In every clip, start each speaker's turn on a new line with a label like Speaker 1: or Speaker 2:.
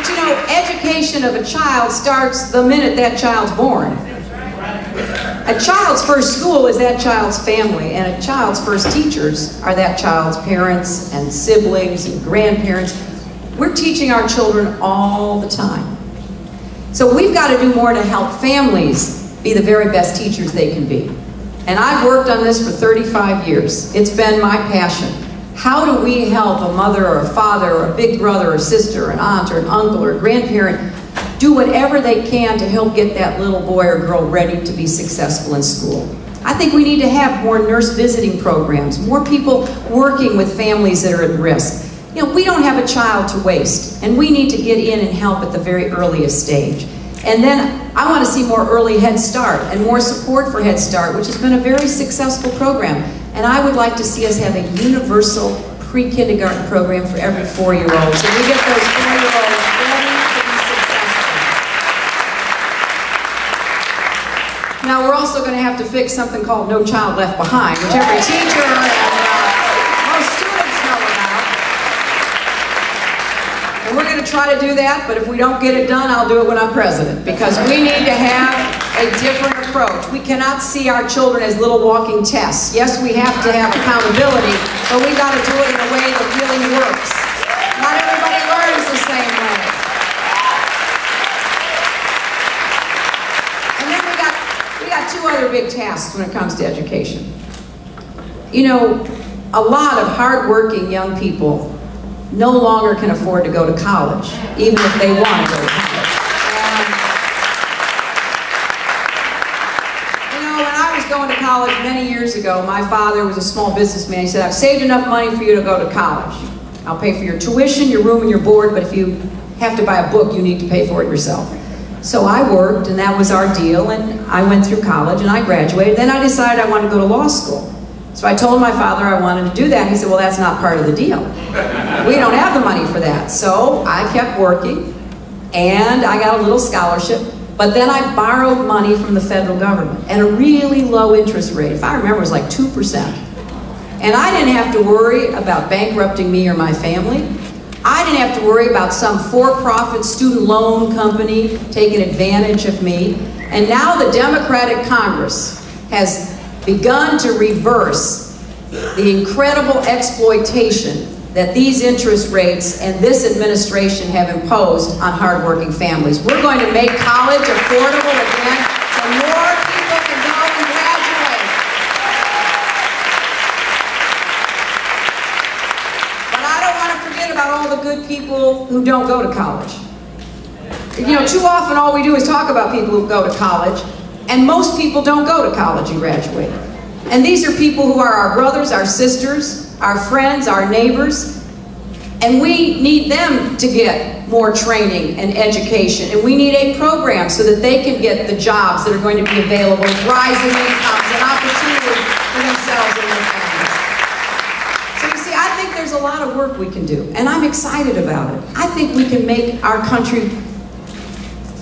Speaker 1: But you know, education of a child starts the minute that child's born. A child's first school is that child's family, and a child's first teachers are that child's parents and siblings and grandparents. We're teaching our children all the time. So we've got to do more to help families be the very best teachers they can be. And I've worked on this for 35 years. It's been my passion. How do we help a mother or a father or a big brother or sister or an aunt or an uncle or a grandparent do whatever they can to help get that little boy or girl ready to be successful in school? I think we need to have more nurse visiting programs, more people working with families that are at risk. You know, we don't have a child to waste, and we need to get in and help at the very earliest stage. And then I want to see more early Head Start and more support for Head Start, which has been a very successful program. And I would like to see us have a universal pre-kindergarten program for every 4-year-old, so we get those 4-year-olds ready to be successful. Now we're also going to have to fix something called No Child Left Behind, which every teacher and most students know about. And we're going to try to do that, but if we don't get it done, I'll do it when I'm president, because we need to have a different approach. We cannot see our children as little walking tests. Yes, we have to have accountability, but we got to do it in a way that really works. Not everybody learns the same way. And then we got two other big tasks when it comes to education. You know, a lot of hard-working young people no longer can afford to go to college, even if they want to go to college. Going to college many years ago, my father was a small businessman. He said, I've saved enough money for you to go to college. I'll pay for your tuition, your room, and your board, but if you have to buy a book, you need to pay for it yourself. So I worked, and that was our deal, and I went through college, and I graduated. Then I decided I wanted to go to law school. So I told my father I wanted to do that. He said, well, that's not part of the deal. We don't have the money for that. So I kept working, and I got a little scholarship. But then I borrowed money from the federal government at a really low interest rate. If I remember, it was like 2%. And I didn't have to worry about bankrupting me or my family. I didn't have to worry about some for-profit student loan company taking advantage of me. And now the Democratic Congress has begun to reverse the incredible exploitation that these interest rates and this administration have imposed on hardworking families. We're going to make college affordable again so more people can go and graduate. But I don't want to forget about all the good people who don't go to college. You know, too often all we do is talk about people who go to college, and most people don't go to college and graduate. And these are people who are our brothers, our sisters, our friends, our neighbors, and we need them to get more training and education, and we need a program so that they can get the jobs that are going to be available, rising incomes and opportunity for themselves and their families. So you see, I think there's a lot of work we can do, and I'm excited about it. I think we can make our country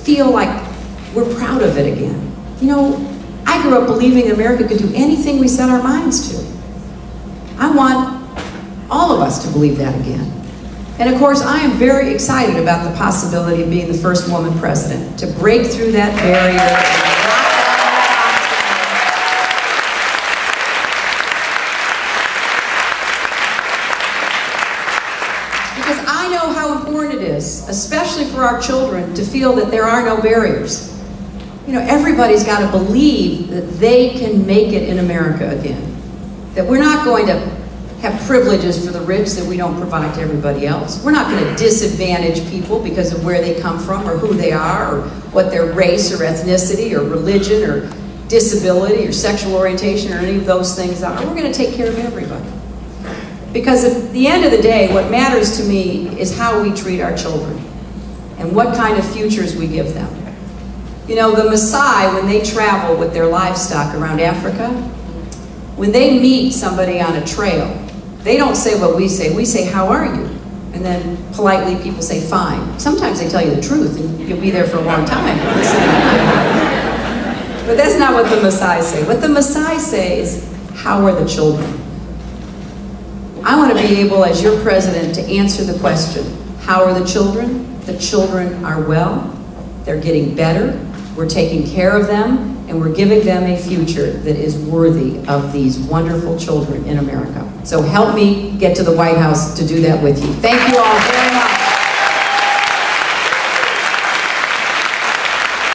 Speaker 1: feel like we're proud of it again. You know, I grew up believing America could do anything we set our minds to. I want all of us to believe that again. And of course, I am very excited about the possibility of being the first woman president, to break through that barrier. Because I know how important it is, especially for our children, to feel that there are no barriers. You know, everybody's got to believe that they can make it in America again. That we're not going to have privileges for the rich that we don't provide to everybody else. We're not going to disadvantage people because of where they come from or who they are or what their race or ethnicity or religion or disability or sexual orientation or any of those things are. We're going to take care of everybody. Because at the end of the day, what matters to me is how we treat our children and what kind of futures we give them. You know, the Maasai, when they travel with their livestock around Africa, when they meet somebody on a trail, they don't say what we say. We say, how are you? And then politely people say, fine. Sometimes they tell you the truth and you'll be there for a long time. But that's not what the Maasai say. What the Maasai say is, how are the children? I want to be able, as your president, to answer the question, how are the children? the children are well, they're getting better, we're taking care of them, and we're giving them a future that is worthy of these wonderful children in America. So help me get to the White House to do that with you. Thank you all.